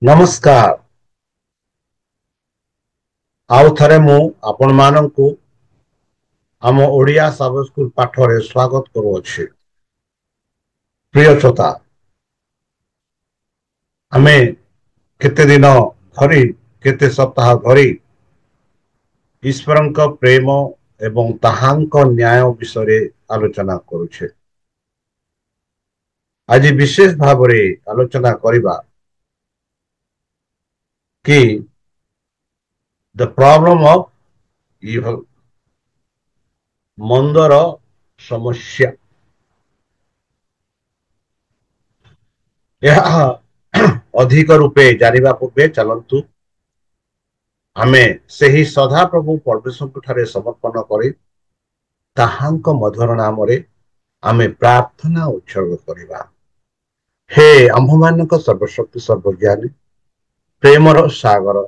नमस्कार। आउ थरे मु आपण मानंकु आम ओडिया सब स्कूल पाठरे स्वागत करूअछि। प्रिय श्रोता, आमे केते दिन धरी केते सप्ताह धरी ईश्वरଙ୍କ प्रेम एवं ताहाଙ୍କ न्याय विषय आलोचना करुछे। आज विशेष भावरे आलोचना करिबा कि द प्रॉब्लम ऑफ इवल, मंदर समस्या। यह अधिक रूपे जानिबा पूर्वे चलंतु आमे सेही सदा प्रभु परमेश्वर ठारे समर्पण करी ताहाଙ୍କ मधुर नामरे आमे प्रार्थना उत्सर्ग करिबा। हे आम्भमानक सर्वशक्ति सर्वज्ञानी प्रेमर सागर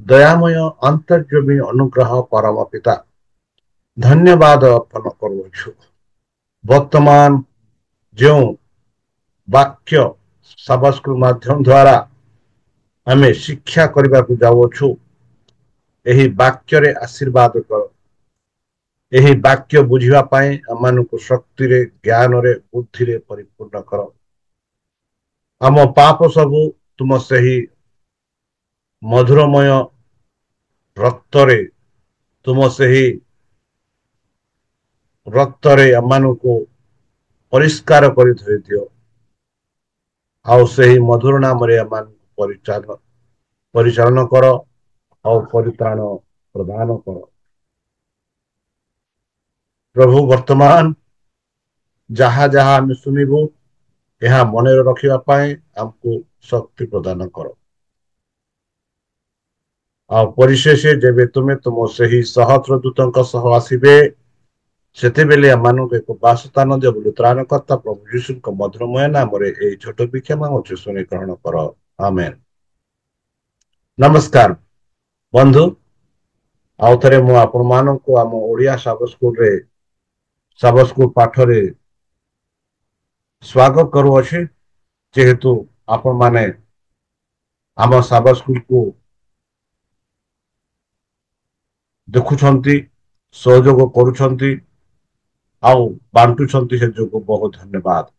दयामय अंतर्जमी अनुग्रह परम पिता धन्यवाद अर्पण करुछु। वर्तमान जो वाक्य सबस्कुल माध्यम द्वारा आमे शिक्षा करबा को जाउछु, एही वाक्य रे आशीर्वाद कर, एही वाक्य बुझिबा पाए अमानुको शक्ति रे ज्ञान रे बुद्धि रे परिपूर्ण कर। आम पाप सबु तुम सही मधुरमय रक्त रे, तुम सही रक्त रे अमानुको परिष्कार करि धरि दियो। आउ सही मधुर नाम रे अमान परिचालन कर और परित्राण प्रदान कर। प्रभु वर्तमान जहा जहा आम सुनिबु यह मन रखा आमको शक्ति प्रदान कर। परिशेषे जेबे तुमे तुम सही सहस्र दूतों सह आसिबे सेतेबेले आमानुक एक बासस्थान दियो बोली त्राणकर्ता प्रभु यीशुଙ୍କ मधुरमय नाम रे ए छोट भिक्षा मांगुछु, सुनि ग्रहण कर। आमेन। नमस्कार बंधु, आउ थरे मु आपण माननको आम ओडिया सब स्कूल पाठ रे स्वागत करूअछि। जेहेतु आपण माने आम सब स्कूल को देखुछंती, सहयोग करूछंती आउ बांटुछंती, से जो बहुत धन्यवाद।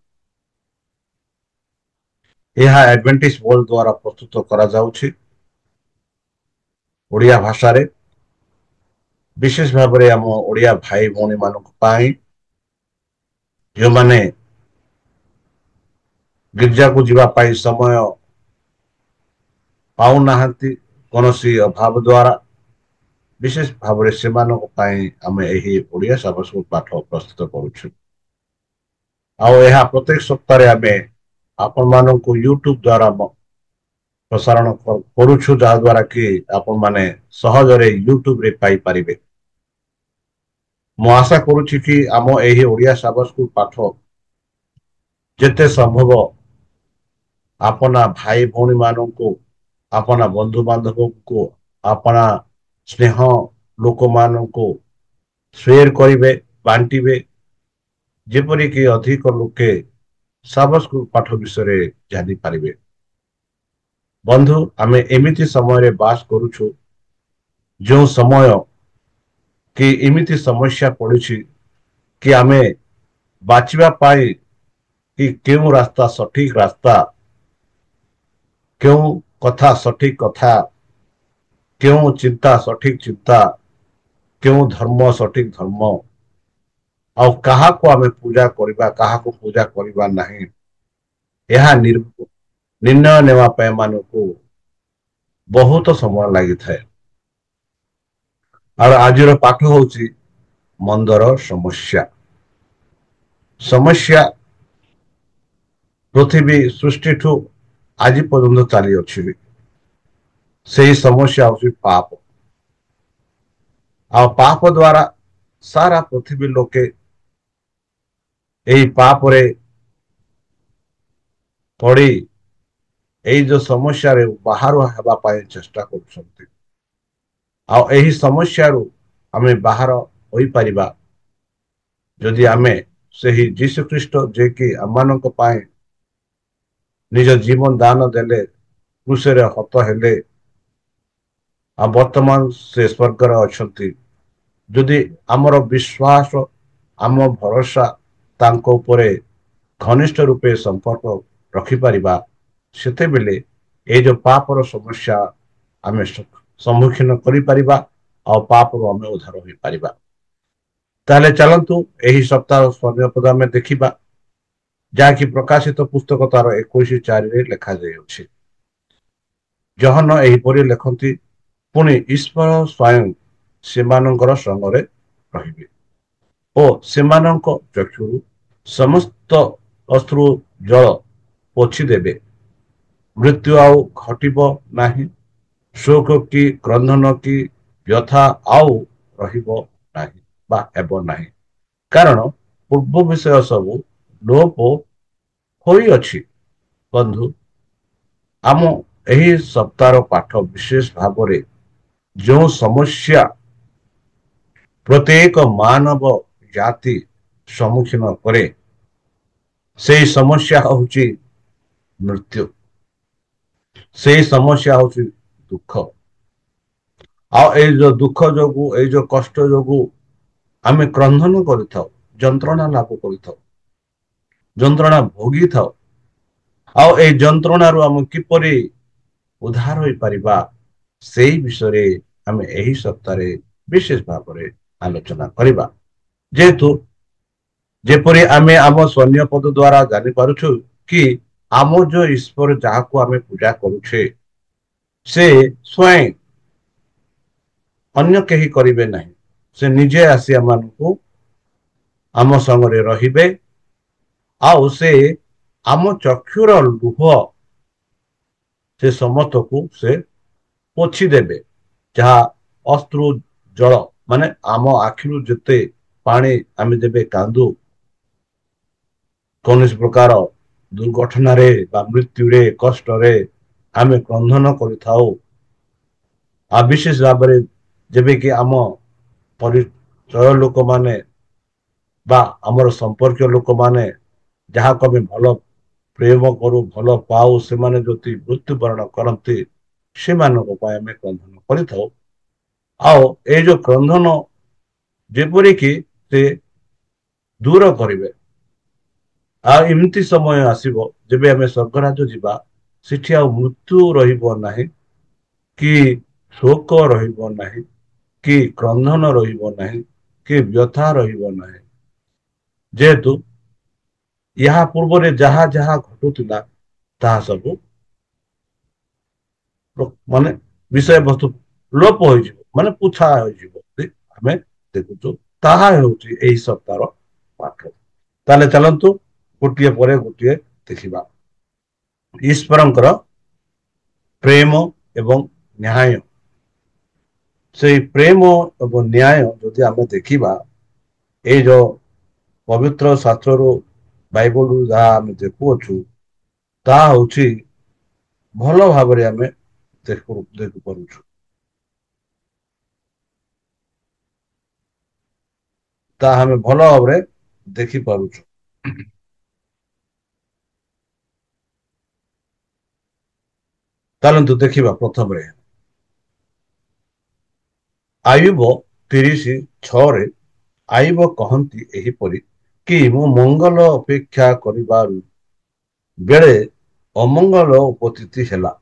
यह एडवेंटिस्ट वर्ल्ड द्वारा प्रस्तुत करा जाउछि ओडिया भाषा रे, विशेष भाव में आम ओडिया भाई भौणी मानक पाई जो माने गिरजा को जीवा पाई समय पाऊ नाहंती कोनोसी अभाव द्वारा, विशेष भाव में से आम यही ओडिया सबस्कुल पाठ प्रस्तुत करुछु। आ प्रत्येक सप्ताह आम आपण मानक यूट्यूब द्वारा प्रसारण करुछु, जहा द्वारा कि आपण माने सहजरे यूट्यूब रे पाई पारिबे। मु आशा करुछि कि आम यही ओडिया सबस्कुल पाठ जेते संभव अपना भाई भौणी मानक, अपना बंधु बांधव को, अपना स्नेह लोक मानक शेयर करिवे, बांटिबे, जेपरि कि अधिक लोके सबस्कुल पाठ विषय जानि पारिबे। बंधु, आमे एमिति समय रे बास करुछु जो समय कि एमिति समस्या पड़ुछि कि आमे बाचिबा पाई कि केउ रास्ता सठिक रास्ता, क्यों कथा सठिक कथा, क्यों चिंता सठिक चिंता, क्यों धर्म सठिक धर्म, आ कहा को आमे पूजा करिबा, कहा को पूजा करिबा नहीं, यह निर्णय नेवा पे मानकु बहुत समय लगी थाए। और आजिर पाठ होची मंदर समस्या। समस्या पृथ्वी सृष्टि ठू आज पर्यंत चली अच्छी, से समस्या हूँ पाप। आ पाप द्वारा सारा पृथ्वी लोके यही पाप रे पड़ी यही जो समस्या रे बाहर हेबा पाए चेष्टा करुछंती। आ यही समस्या रु आमे बाहर होई परिबा जदि आमे सही जीसु ख्रीष्ट जे कि आमानक पाए निज जीवन दान देले, କୃଷିରେ ହତ ହେଲେ ଆଉ ବର୍ତ୍ତମାନ ସେ ସ୍ୱର୍ଗରେ ଅଛନ୍ତି। ଯଦି ଆମର ବିଶ୍ୱାସ ଆମ ଭରସା ତାଙ୍କ ଉପରେ ଘନିଷ୍ଠ ରୂପେ ସମ୍ପର୍କ ରଖିପାରିବା ସେତେବେଳେ ଏଇ ଯୋଉ ପାପର ସମସ୍ୟା ଆମେ ସମ୍ମୁଖୀନ କରିପାରିବା ଆଉ ପାପରୁ ଆମେ ଉଦ୍ଧାର ହୋଇପାରିବା। ତାହେଲେ ଚାଲନ୍ତୁ ଏହି ସପ୍ତାହ ସ୍ୱର୍ଣ୍ଣପଦ ଆମେ ଦେଖିବା, ଯାହାକି ପ୍ରକାଶିତ ପୁସ୍ତକ ତାର 21:4 ଲେଖାଯାଇଅଛି। ଜହନ ଏହିପରି ଲେଖନ୍ତି, ପୁଣି ଈଶ୍ୱର ସ୍ୱୟଂ ସେମାନଙ୍କର ସଙ୍ଗରେ ରହିବେ ଓ ସେମାନଙ୍କ ଚକ୍ଷୁରୁ ସମସ୍ତ ଅଶ୍ରୁ ଜଳ ପୋଛିଦେବେ। ମୃତ୍ୟୁ ଆଉ ଘଟିବ ନାହିଁ, ଶୋକ କି କ୍ରନ୍ଦନ କି ବ୍ୟଥା ଆଉ ରହିବ ନାହିଁ ବା ହେବ ନାହିଁ, କାରଣ ପୂର୍ବ ବିଷୟ ସବୁ ଲୋପ ହୋଇଅଛି। ବନ୍ଧୁ, ଆମ ଏହି ସପ୍ତାହର ପାଠ ବିଶେଷ ଭାବରେ ଯେଉଁ ସମସ୍ୟା ପ୍ରତ୍ୟେକ ମାନବ ଜାତି ସମ୍ମୁଖୀନ କରେ, ସେଇ ସମସ୍ୟା ହଉଛି ମୃତ୍ୟୁ। ସେଇ ସମସ୍ୟା ହଉଛି ଦୁଃଖ। ଆଉ ଏଇ ଯୋଉ ଦୁଃଖ ଯୋଗୁ, ଏଇ ଯୋଉ କଷ୍ଟ ଯୋଗୁ ଆମେ କ୍ରନ୍ଦନ କରିଥାଉ, ଯନ୍ତ୍ରଣା ଲାଭ କରିଥାଉ, ଯନ୍ତ୍ରଣା ଭୋଗିଥାଉ। ଆଉ ଏଇ ଯନ୍ତ୍ରଣାରୁ ଆମେ କିପରି ଉଦ୍ଧାର ହୋଇପାରିବା, ସେଇ ବିଷୟରେ ଆମେ ଏହି ସପ୍ତାହରେ ବିଶେଷ ଭାବରେ ଆଲୋଚନା କରିବା। ଯେହେତୁ ଯେପରି ଆମେ ଆମ ସ୍ୱର୍ଣ୍ଣ ପଦ ଦ୍ଵାରା ଜାଣିପାରୁଛୁ କି ଆମ ଯୋଉ ଈଶ୍ୱର ଯାହାକୁ ଆମେ ପୂଜା କରୁଛେ, ସେ ସ୍ୱୟଂ ଅନ୍ୟ କେହି କରିବେ ନାହିଁ। ସେ ନିଜେ ଆସି ଆମମାନଙ୍କୁ ଆମ ସଙ୍ଗରେ ରହିବେ ଆଉ ସେ ଆମ ଚକ୍ଷୁର ଲୁହ ସେ ସମସ୍ତକୁ ସେ ପୋଛି ଦେବେ। ଯାହା ଅଶ୍ରୁ ଜଳ ମାନେ ଆମ ଆଖିରୁ ଯେତେ ପାଣି ଆମେ ଯେବେ କାନ୍ଦୁ କୌଣସି ପ୍ରକାର ଦୁର୍ଘଟଣାରେ ବା ମୃତ୍ୟୁରେ କଷ୍ଟରେ ଆମେ କ୍ରନ୍ଦନ କରିଥାଉ, ଆଉ ବିଶେଷ ଭାବରେ ଯେବେ କି ଆମ ପରିଚୟ ଲୋକମାନେ ବା ଆମର ସମ୍ପର୍କୀୟ ଲୋକମାନେ ଯାହାକୁ ଆମେ ଭଲ ପ୍ରେମ କରୁ, ଭଲ ପାଉ, ସେମାନେ ଯଦି ମୃତ୍ୟୁବରଣ କରନ୍ତି, ସେମାନଙ୍କ ପାଇଁ ଆମେ କ୍ରନ୍ଦନ କରିଥାଉ। ଆଉ ଏଇ ଯୋଉ କ୍ରନ୍ଦନ ଯେପରିକି ସେ ଦୂର କରିବେ। ଆଉ ଏମିତି ସମୟ ଆସିବ ଯେବେ ଆମେ ସ୍ୱର୍ଗରାଜ୍ୟ ଯିବା, ସେଠି ଆଉ ମୃତ୍ୟୁ ରହିବ ନାହିଁ, କି ଶୋକ ରହିବ ନାହିଁ, କି କ୍ରନ୍ଧନ ରହିବ ନାହିଁ, କି ବ୍ୟଥା ରହିବ ନାହିଁ। ଯେହେତୁ ଏହା ପୂର୍ବରେ ଯାହା ଯାହା ଘଟୁଥିଲା ତାହା ସବୁ ମାନେ ବିଷୟବସ୍ତୁ ଲୋପ ହୋଇଯିବ, ମାନେ ପୁଛା ହୋଇଯିବ ବୋଲି ଆମେ ଦେଖୁଛୁ। ତାହା ହେଉଛି ଏହି ସପ୍ତାହର ପାଠ। ତାହେଲେ ଚାଲନ୍ତୁ ଗୋଟିଏ ପରେ ଗୋଟିଏ ଦେଖିବା। ଈଶ୍ୱରଙ୍କର ପ୍ରେମ ଏବଂ ନ୍ୟାୟ, ସେଇ ପ୍ରେମ ଏବଂ ନ୍ୟାୟ ଯଦି ଆମେ ଦେଖିବା, ଏଇ ଯୋଉ ପବିତ୍ର ଶାସ୍ତ୍ରରୁ ବାଇବଲରୁ ଯାହା ଆମେ ଦେଖୁଅଛୁ, ତାହା ହଉଛି ଭଲ ଭାବରେ ଆମେ ଦେଖିପାରୁଛୁ। ତାହା ଆମେ ଭଲ ଭାବରେ ଦେଖିପାରୁଛୁ। ଚାଲନ୍ତୁ ଦେଖିବା ପ୍ରଥମରେ ଆୟୁବ 30:6 ଆୟୁବ କହନ୍ତି ଏହିପରି କି ମୁଁ ମଙ୍ଗଳ ଅପେକ୍ଷା କରିବାରୁ ବେଳେ ଅମଙ୍ଗଳ ଉପସ୍ଥିତି ହେଲା,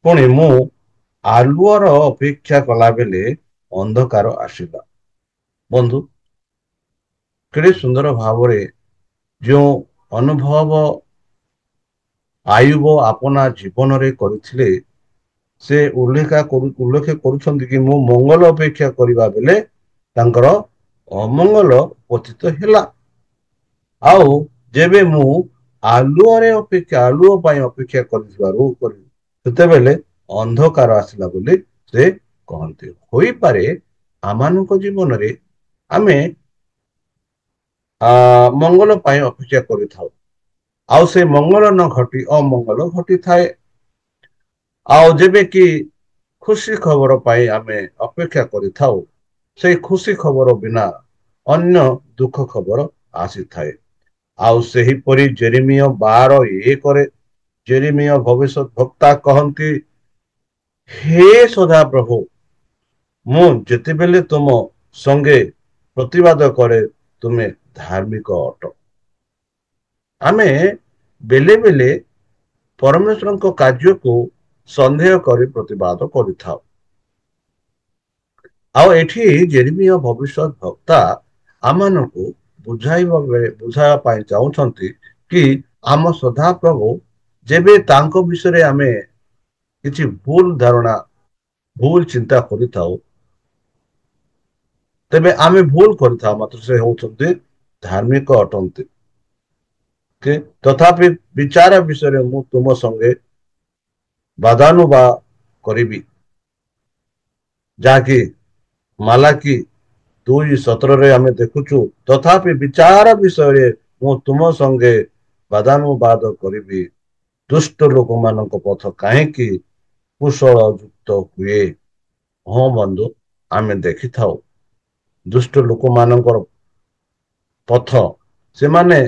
ପୁଣି ମୁଁ ଆଲୁଅର ଅପେକ୍ଷା କଲା ବେଳେ ଅନ୍ଧକାର ଆସିଲା। ବନ୍ଧୁ, କେତେ ସୁନ୍ଦର ଭାବରେ ଯେଉଁ ଅନୁଭବ ଆୟୁବ ଆପଣା ଜୀବନରେ କରିଥିଲେ, ସେ ଉଲ୍ଲେଖ କରୁଛନ୍ତି କି ମୁଁ ମଙ୍ଗଳ ଅପେକ୍ଷା କରିବା ବେଳେ ତାଙ୍କର ଅମଙ୍ଗଳ ପତିତ ହେଲା। ଆଉ ଯେବେ ମୁଁ ଆଲୁଅ ପାଇଁ ଅପେକ୍ଷା କରିଥିବାରୁ ସେତେବେଳେ ଅନ୍ଧକାର ଆସିଲା ବୋଲି ସେ କହନ୍ତି। ହୋଇପାରେ ଆମମାନଙ୍କ ଜୀବନରେ ଆମେ ମଙ୍ଗଳ ପାଇଁ ଅପେକ୍ଷା କରିଥାଉ, ଆଉ ସେ ମଙ୍ଗଳ ନ ଘଟି ଅମଙ୍ଗଳ ଘଟିଥାଏ। ଆଉ ଯେବେ କି ଖୁସି ଖବର ପାଇଁ ଆମେ ଅପେକ୍ଷା କରିଥାଉ, ସେଇ ଖୁସି ଖବର ବିନା ଅନ୍ୟ ଦୁଃଖ ଖବର ଆସିଥାଏ। ଆଉ ସେହିପରି ଜେରେମିୟ 12:1 जेरेमिया भविष्य वक्ता कहती, हे सदा प्रभु, ମୁଁ ଯେତେବେଳେ ତୁମ ସଙ୍ଗେ ପ୍ରତିବାଦ କରେ ତୁମେ ଧାର୍ମିକ ଅଟ। ଆମେ ବେଲେ ବେଲେ ପରମେଶ୍ୱରଙ୍କ କାର୍ଯ୍ୟକୁ ସନ୍ଦେହ କରି ପ୍ରତିବାଦ କରିଥାଉ। ଆଉ ଏଠି ଜେରେମିୟା ଭବିଷ୍ୟତ ବକ୍ତା ଆମମାନଙ୍କୁ ବୁଝାଇବା ପାଇଁ ଚାହୁଁଛନ୍ତି କି ଆମ ସଦାପ୍ରଭୁ ଯେବେ ତାଙ୍କ ବିଷୟରେ ଆମେ କିଛି ଭୁଲ ଧାରଣା ଭୁଲ ଚିନ୍ତା କରିଥାଉ, ତେବେ ଆମେ ଭୁଲ କରିଥାଉ, ମାତ୍ର ସେ ହେଉଛନ୍ତି ଧାର୍ମିକ ଅଟନ୍ତି। ତଥାପି ବିଚାର ବିଷୟରେ ମୁଁ ତୁମ ସଙ୍ଗେ ବାଦାନୁବାଦ କରିବି, ଯାହାକି ମାଲାକି 2:17 ଆମେ ଦେଖୁଛୁ। ତଥାପି ବିଚାର ବିଷୟରେ ମୁଁ ତୁମ ସଙ୍ଗେ ବାଦାନୁବାଦ କରିବି, ଦୁଷ୍ଟ ଲୋକମାନଙ୍କ ପଥ କାହିଁକି କୁଶଳ ଯୁକ୍ତ ହୁଏ। ହଁ ବନ୍ଧୁ, ଆମେ ଦେଖିଥାଉ ଦୁଷ୍ଟ ଲୋକମାନଙ୍କର ପଥ, ସେମାନେ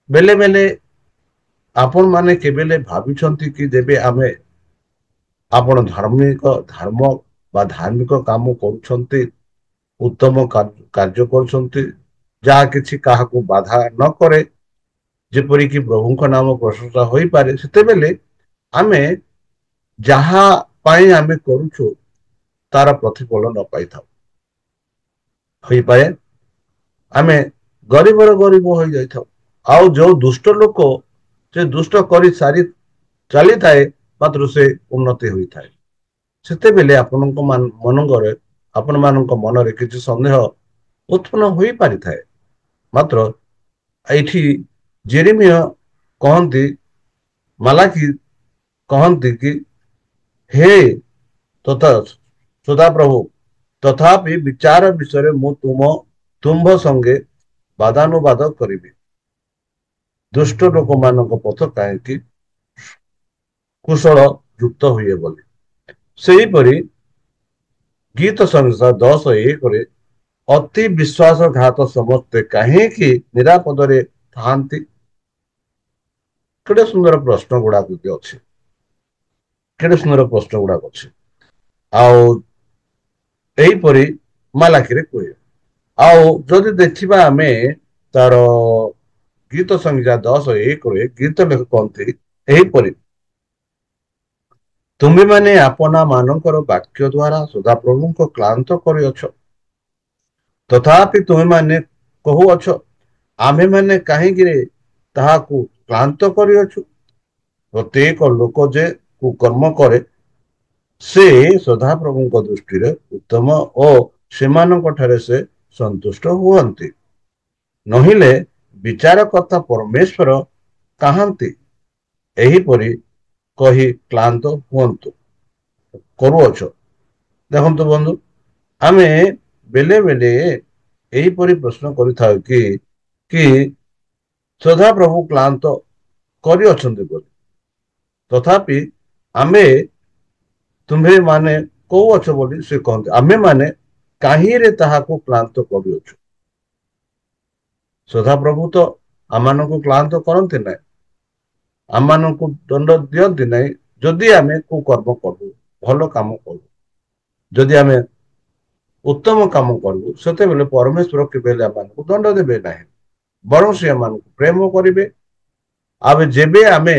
ବେଲେ ବେଲେ ଆପଣ ମାନେ କେବେଲେ ଭାବିଛନ୍ତି କି ଯେବେ ଆମେ ଆପଣ ଧର୍ମ ବା ଧାର୍ମିକ କାମ କରୁଛନ୍ତି, ଉତ୍ତମ କାର୍ଯ୍ୟ କରୁଛନ୍ତି, ଯାହା କିଛି କାହାକୁ ବାଧା ନ କରେ, ଯେପରିକି ପ୍ରଭୁଙ୍କ ନାମ ପ୍ରଶଂସା ହୋଇପାରେ, ସେତେବେଳେ ଆମେ ଯାହା ପାଇଁ ଆମେ କରୁଛୁ ତାର ପ୍ରତିଫଳ ନ ପାଇଥାଉ। ହୋଇପାରେ ଆମେ ଗରିବର ଗରିବ ହୋଇଯାଇଥାଉ। ଆଉ ଯୋଉ ଦୁଷ୍ଟ ଲୋକ ସେ ଦୁଷ୍ଟ କରି ସାରି ଚାଲିଥାଏ, ମାତ୍ର ସେ ଉନ୍ନତି ହୋଇଥାଏ। ସେତେବେଳେ ଆପଣଙ୍କ ମନଙ୍କରେ ଆପଣ ମାନଙ୍କ ମନରେ କିଛି ସନ୍ଦେହ ଉତ୍ପନ୍ନ ହୋଇପାରିଥାଏ। ମାତ୍ର ଏଇଠି ଜେରେମିୟା କହନ୍ତି, ମାଲାକି କହନ୍ତି କି ହେ ତଥା ସଦାପ୍ରଭୁ, ତଥାପି ବିଚାର ବିଷୟରେ ମୁଁ ତୁମ୍ଭ ସଙ୍ଗେ ବାଦାନୁବାଦ କରିବି, ଦୁଷ୍ଟ ଲୋକମାନଙ୍କ ପଥ କାହିଁକି କୁଶଳ ଯୁକ୍ତ ହୁଏ ବୋଲି। ସେହିପରି ଗୀତ ସଂହିତା 10:1 ଅତି ବିଶ୍ୱାସଘାତ ସମସ୍ତେ କାହିଁକି ନିରାପଦରେ ଥାନ୍ତି। କେଡେ ସୁନ୍ଦର ପ୍ରଶ୍ନ ଗୁଡାକ ଅଛି, କେଡେ ସୁନ୍ଦର ପ୍ରଶ୍ନ ଗୁଡାକ ଅଛି। ଆଉ ଏହିପରି ମାଲାକିରେ କୁହେ। ଆଉ ଯଦି ଦେଖିବା ଆମେ ତାର ଗୀତ ସଂହିତା 10:1 ଗୀତ ଲେଖକ କହନ୍ତି ଏହିପରି, ତୁମେମାନେ ଆପଣା ମାନଙ୍କର ବାକ୍ୟ ଦ୍ୱାରା ସଦାପ୍ରଭୁଙ୍କ କ୍ଳାନ୍ତ କରିଅଛ, ତଥାପି ତୁମେମାନେ କହୁଅଛ ଆମ୍ଭେମାନେ କାହିଁକି ତାହାକୁ କ୍ଳାନ୍ତ କରିଅଛୁ। ପ୍ରତ୍ୟେକ ଲୋକ ଯେ କୁକର୍ମ କରେ ସେ ସଦାପ୍ରଭୁଙ୍କ ଦୃଷ୍ଟିରେ ଉତ୍ତମ ଓ ସେମାନଙ୍କ ଠାରେ ସେ ସନ୍ତୁଷ୍ଟ ହୁଅନ୍ତି। ନହିଲେ ବିଚାରକର୍ତ୍ତା ପରମେଶ୍ୱର କାହାନ୍ତି ଏହିପରି କହି କ୍ଳାନ୍ତ କରୁଅଛ। ଦେଖନ୍ତୁ ବନ୍ଧୁ, ଆମେ ବେଲେ ବେଲେ ଏହିପରି ପ୍ରଶ୍ନ କରିଥାଉ କି କି ସଦାପ୍ରଭୁ କ୍ଳାନ୍ତ କରିଅଛନ୍ତି ବୋଲି, ତଥାପି ଆମେ ତୁମ୍ଭେ ମାନେ କହୁଅଛ ବୋଲି ସେ କହନ୍ତି, ଆମେ ମାନେ କାହିଁରେ ତାହାକୁ କ୍ଳାନ୍ତ କରୁଅଛୁ। ସଦାପ୍ରଭୁ ତ ଆମମାନଙ୍କୁ କ୍ଳାନ୍ତ କରନ୍ତି ନାହିଁ, ଆମମାନଙ୍କୁ ଦଣ୍ଡ ଦିଅନ୍ତି ନାହିଁ ଯଦି ଆମେ କୁକର୍ମ କରୁ, ଭଲ କାମ କରୁ। ଯଦି ଆମେ ଉତ୍ତମ କାମ କରିବୁ, ସେତେବେଳେ ପରମେଶ୍ୱର କେବେ ଆମମାନଙ୍କୁ ଦଣ୍ଡ ଦେବେ ନାହିଁ, ବରଂ ସେ ଆମମାନଙ୍କୁ ପ୍ରେମ କରିବେ। ଆଉ ଯେବେ ଆମେ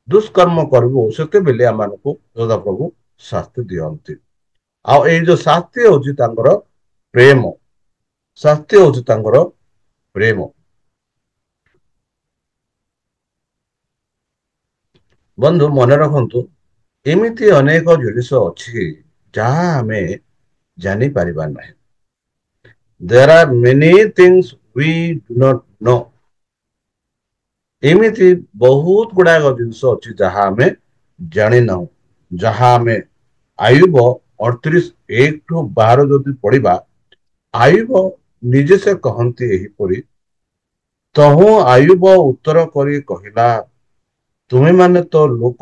ଦୁଷ୍କର୍ମ କରିବୁ, ସେତେବେଳେ ଆମମାନଙ୍କୁ ସଦାପ୍ରଭୁ ଶାସ୍ତି ଦିଅନ୍ତି। ଆଉ ଏଇ ଯୋଉ ଶାସ୍ତି ହଉଛି ତାଙ୍କର ପ୍ରେମ, ଶାସ୍ତି ହଉଛି ତାଙ୍କର ପ୍ରେମ। ବନ୍ଧୁ ମନେ ରଖନ୍ତୁ, ଏମିତି ଅନେକ ଜିନିଷ ଅଛି ଯାହା ଆମେ ଜାଣିପାରିବା ନାହିଁ। There are many things we do not know. ଏମିତି ବହୁତ ଗୁଡାକ ଜିନିଷ ଅଛି ଯାହା ଆମେ ଜାଣିନାହୁଁ, ଯାହା ଆମେ ଆୟୁବ 38:1-12 ଯଦି ପଢିବା, ଆୟୁବ ନିଜେ ସେ କହନ୍ତି ଏହିପରି, ତହୁଁ ଆୟୁବ ଉତ୍ତର କରି କହିଲା, ତୁମେମାନେ ତ ଲୋକ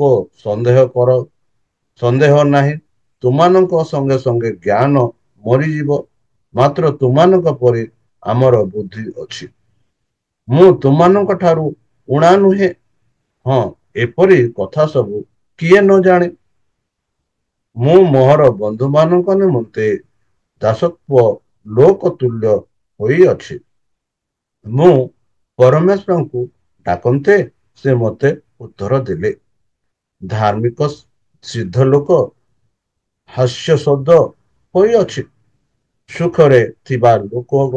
ସନ୍ଦେହ ନାହିଁ, ତୁମାନଙ୍କ ସଙ୍ଗେ ସଙ୍ଗେ ଜ୍ଞାନ ମରିଯିବ, ମାତ୍ର ତୁମାନଙ୍କ ପରି ଆମର ବୁଦ୍ଧି ଅଛି। ମୁଁ ତୁମାନଙ୍କ ଠାରୁ ଊଣା ନୁହେଁ, ହଁ, ଏପରି କଥା ସବୁ କିଏ ନ ଜାଣେ। ମୁଁ ମୋହର ବନ୍ଧୁମାନଙ୍କ ନିମନ୍ତେ ଦାସତ୍ୱ ଲୋକ ତୁଲ୍ୟ ହୋଇଅଛି। ମୁଁ ପରମେଶ୍ୱରଙ୍କୁ ଡାକନ୍ତେ ସେ ମୋତେ ଉତ୍ତର ଦେଲେ। ଧାର୍ମିକ ସିଦ୍ଧ ଲୋକ ହାସ୍ୟଶବ୍ଦ ହୋଇଅଛି। ସୁଖରେ ଥିବା ଲୋକଙ୍କ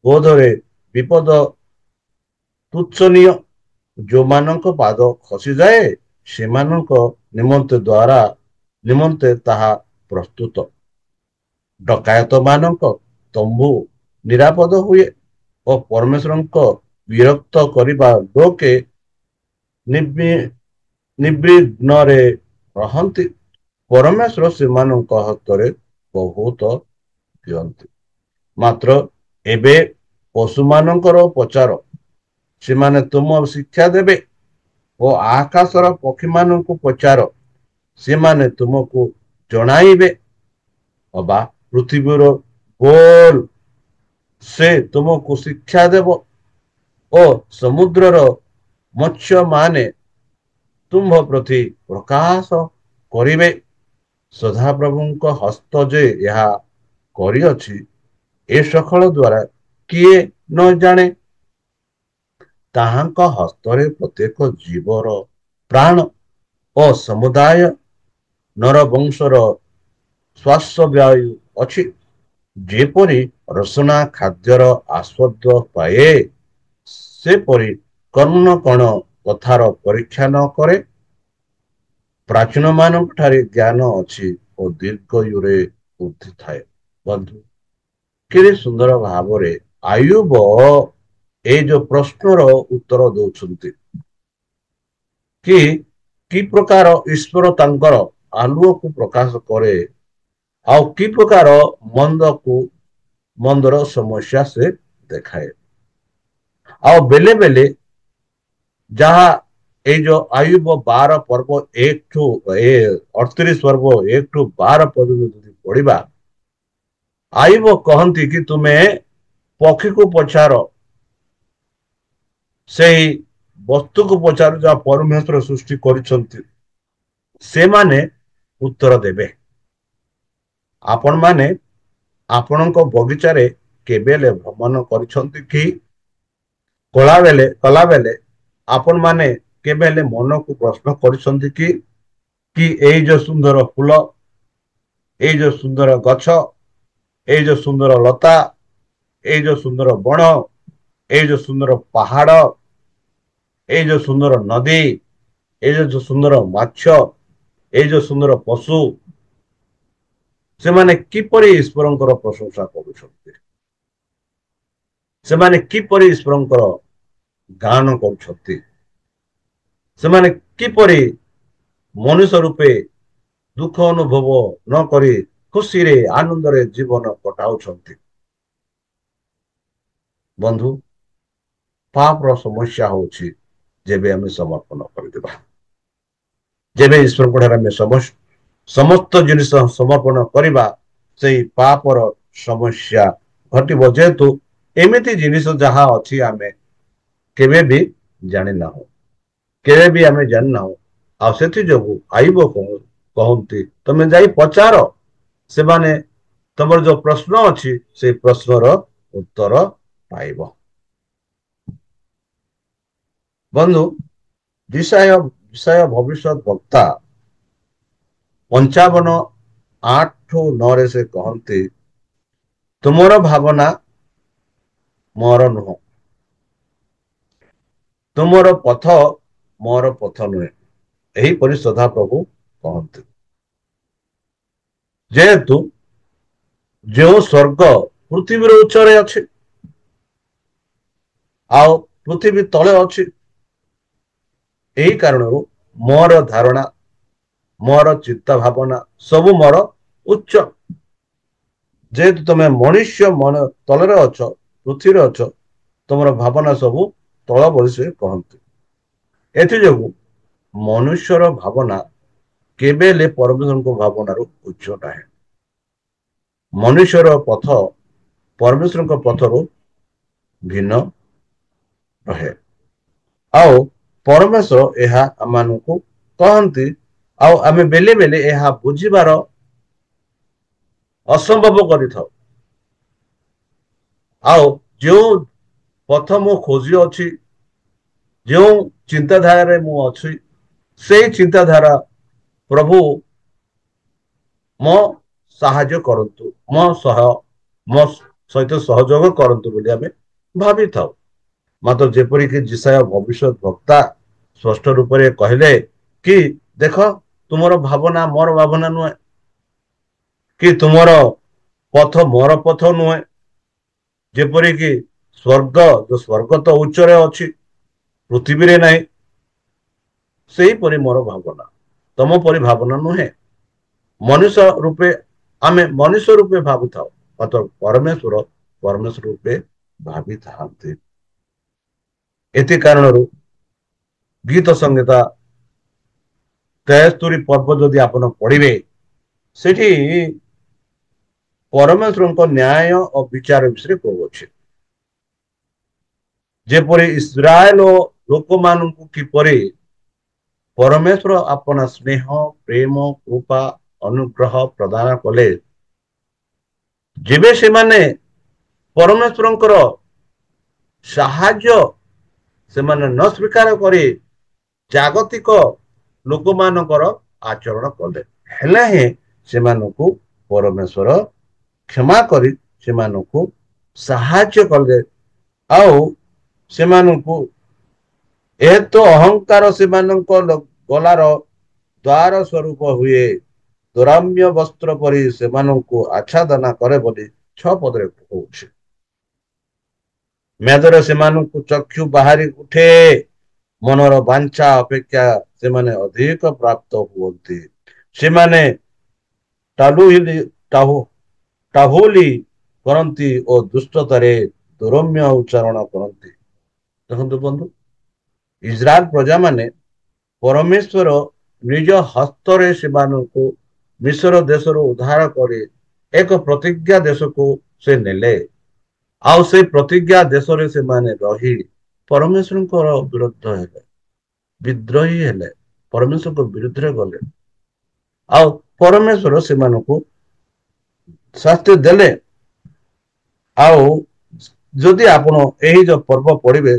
ବୋଧରେ ବିପଦ ତୁଚ୍ଛନୀୟ। ଯୋଉମାନଙ୍କ ପାଦ ଖସିଯାଏ ସେମାନଙ୍କ ନିମନ୍ତେ ତାହା ପ୍ରସ୍ତୁତ। ଡକାୟତ ମାନଙ୍କ ତମ୍ବୁ ନିରାପଦ ହୁଏ ଓ ପରମେଶ୍ୱରଙ୍କ ବିରକ୍ତ କରିବା ଲୋକେ ନିବିଘ୍ନରେ ରହନ୍ତି। ପରମେଶ୍ୱର ସେମାନଙ୍କ ହାତରେ ବହୁତ ଦିଅନ୍ତି। ମାତ୍ର ଏବେ ପଶୁମାନଙ୍କର ପଚାର, ସେମାନେ ତୁମ ଶିକ୍ଷା ଦେବେ, ଓ ଆକାଶର ପକ୍ଷୀମାନଙ୍କୁ ପଚାର, ସେମାନେ ତୁମକୁ ଜଣାଇବେ। ଅବା ପୃଥିବୀର ଗୋଲ, ସେ ତୁମକୁ ଶିକ୍ଷା ଦେବ। ଓ ସମୁଦ୍ରର ମତ୍ସ୍ୟମାନେ ତୁମ୍ଭ ପ୍ରତି ପ୍ରକାଶ କରିବେ। ସଦାପ୍ରଭୁଙ୍କ ହସ୍ତ ଯେ ଏହା କରିଅଛି, ଏ ସକଳ ଦ୍ୱାରା କିଏ ନ ଜାଣେ। ତାହାଙ୍କ ହସ୍ତରେ ପ୍ରତ୍ୟେକ ଜୀବର ପ୍ରାଣ ଓ ସମୁଦାୟ ନରବଂଶର ଶ୍ୱାସବାୟୁ ଅଛି। ଯେପରି ରସନା ଖାଦ୍ୟର ଆସ୍ୱାଦ ପାଏ, ସେପରି କର୍ଣ୍ଣ କଣ କଥାର ପରୀକ୍ଷା ନ କରେ। ପ୍ରାଚୀନ ମାନଙ୍କ ଠାରେ ଜ୍ଞାନ ଅଛି ଓ ଦୀର୍ଘାୟୁରେ ବୁଦ୍ଧି ଥାଏ। ବନ୍ଧୁ, କେତେ ସୁନ୍ଦର ଭାବରେ ଆୟୁବ ଏଇ ଯୋଉ ପ୍ରଶ୍ନର ଉତ୍ତର ଦଉଛନ୍ତି କି କି ପ୍ରକାର ଈଶ୍ୱର ତାଙ୍କର ଆଲୁଅକୁ ପ୍ରକାଶ କରେ, ଆଉ କି ପ୍ରକାର ମନ୍ଦର ସମସ୍ୟା ସେ ଦେଖାଏ। ଆଉ ବେଲେ ବେଲେ ଯାହା ଏଇ ଯୋଉ ଆୟୁବ 12 ପର୍ବ 38 ପର୍ବ 1 ରୁ 12 ପର୍ଯ୍ୟନ୍ତ ଯଦି ପଢିବା, ଆୟୁବ କହନ୍ତି କି ତୁମେ ପକ୍ଷୀକୁ ପଚାର, ସେଇ ବସ୍ତୁକୁ ପଚାର ଯାହା ପରମେଶ୍ୱର ସୃଷ୍ଟି କରିଛନ୍ତି, ସେମାନେ ଉତ୍ତର ଦେବେ। ଆପଣ ମାନେ ଆପଣଙ୍କ ବଗିଚାରେ କେବେ ହେଲେ ଭ୍ରମଣ କରିଛନ୍ତି କି? କଲାବେଳେ ଆପଣ ମାନେ କେବେ ହେଲେ ମନକୁ ପ୍ରଶ୍ନ କରିଛନ୍ତି କି ଏଇ ଯୋଉ ସୁନ୍ଦର ଫୁଲ, ଏଇ ଯୋଉ ସୁନ୍ଦର ଗଛ, ଏଇ ଯୋଉ ସୁନ୍ଦର ଲତା, ଏଇ ଯୋଉ ସୁନ୍ଦର ବଣ, ଏଇ ଯୋଉ ସୁନ୍ଦର ପାହାଡ, ଏଇ ଯୋଉ ସୁନ୍ଦର ନଦୀ, ଏଇ ଯୋଉ ସୁନ୍ଦର ମାଛ, ଏଇ ଯୋଉ ସୁନ୍ଦର ପଶୁ, ସେମାନେ କିପରି ଈଶ୍ୱରଙ୍କର ପ୍ରଶଂସା କରୁଛନ୍ତି? ସେମାନେ କିପରି ଈଶ୍ୱରଙ୍କର ଗାନ କରୁଛନ୍ତି? ସେମାନେ କିପରି ମନୁଷ୍ୟ ରୂପେ ଦୁଃଖ ଅନୁଭବ ନ କରି ଖୁସିରେ ଆନନ୍ଦରେ ଜୀବନ କଟାଉଛନ୍ତି? ବନ୍ଧୁ, ପାପର ସମସ୍ୟା ହଉଛି ଯେବେ ଆମେ ସମର୍ପଣ କରିଦେବା, ଯେବେ ଈଶ୍ୱରଙ୍କ ଠାରେ ଆମେ ସମସ୍ତ ଜିନିଷ ସମର୍ପଣ କରିବା, ସେଇ ପାପର ସମସ୍ୟା ଘଟିବ। ଯେହେତୁ ଏମିତି ଜିନିଷ ଯାହା ଅଛି ଆମେ କେବେ ବି ଜାଣିନାହୁଁ, କେବେ ବି ଆମେ ଜାଣିନାହୁଁ। ଆଉ ସେଥିଯୋଗୁ ଆୟୁବ କହନ୍ତି ତମେ ଯାଇ ପଚାର, ସେମାନେ ତମର ଯୋଉ ପ୍ରଶ୍ନ ଅଛି ସେଇ ପ୍ରଶ୍ନର ଉତ୍ତର ପାଇବ। ବନ୍ଧୁ, ବିଷୟ ଭବିଷ୍ୟତ ବକ୍ତା 55:8-9 ସେ କହନ୍ତି, ତୁମର ଭାବନା ମୋର ନୁହଁ, ତୁମର ପଥ ମୋର ପଥ ନୁହେଁ। ଏହିପରି ସଦାପ୍ରଭୁ କହନ୍ତି। ଯେହେତୁ ଯେଉଁ ସ୍ୱର୍ଗ ପୃଥିବୀର ଉଚ୍ଚରେ ଅଛି ଆଉ ପୃଥିବୀ ତଳେ ଅଛି, ଏହି କାରଣରୁ ମୋର ଧାରଣା, ମୋର ଚିନ୍ତା ଭାବନା ସବୁ ମୋର ଉଚ୍ଚ। ଯେହେତୁ ତମେ ମନୁଷ୍ୟ ମନ ତଳରେ ଅଛ, ପୃଥିବୀରେ ଅଛ, ତମର ଭାବନା ସବୁ ତଳ ବୋଲି ସେ କହନ୍ତି। ଏଥିଯୋଗୁ ମନୁଷ୍ୟର ଭାବନା କେବେ ହେଲେ ପରମେଶ୍ୱରଙ୍କ ଭାବନାରୁ ଉଚ୍ଚ ନାହିଁ। ମନୁଷ୍ୟର ପଥ ପରମେଶ୍ୱରଙ୍କ ପଥରୁ ଭିନ୍ନ ରହେ। ଆଉ परमेश्वर यह आमको कहती आमे बेले बेले यह बुझीबार असंभव कर जो पथ मो खोजी अच्छी जो चिंताधारा मु अच्छी से चिंताधारा प्रभु मो साहाय्य करंतु मो सहित सहयोग करंतु बोली आमे भावी था मात्र जेपरिक जिसाया भविष्य वक्ता स्पष्ट रूप से कहले कि देख तुमर भावना मोर भावना नुहे कि तुमर पथ मोर पथ नुहे जेपरिक स्वर्ग जो स्वर्ग तो उच्च अच्छी पृथ्वी रे नहीं से ही परि मोर भावना तम परि भावना नुहे मनुष्य रूपे आमे मनुष्य रूपे भावु था मात्र परमेश्वर परमेश्वर रूपे भावी था एति कारण गीत संहिता 73 पर्व जदि आपण पढ़िबे सेठी परमेश्वर न्याय और विचार विषय कहउछि जेपरि इस्राएल लोक मानू किपरि परमेश्वर अपना स्नेह प्रेम कृपा अनुग्रह प्रदान कले जेबे से माने परमेश्वर साहाय्य से माने न स्वीकार करे जागतिक लोक मानकर आचरण कले हेले हे से मानकु परमेश्वर क्षमा करी से मानकु साहाय्य कले आउ से मानकु ए तो अहंकार से मानक गलार द्वार स्वरूप हुए दुराम्य वस्त्र परी से मानकु आच्छादना करे बोली 6 पदरे कहउछि मेदर से मानकु चक्षु बाहरी उठे मनर बांछा अपेक्षा से माने अधिक प्राप्त हुअन्ति से माने टालुहिली टाहुली करन्ति और दुष्टतारे दुरम्य उच्चारण करन्ति देखंतु बंधु इस्राएल प्रजा माने परमेश्वर निज हस्तरे सेमानकु मिस्र देशर उद्धार करे एक प्रतिज्ञा देश को से नेले आउ से प्रतिज्ञा देश रे से माने रही परमेश्वर विरुद्ध हेले विद्रोही हेले परमेश्वर को विरुद्ध रे गले आउ परमेश्वर से मानकु शास्ति देले आउ जदि आपण एही जो पर्व पढ़िबे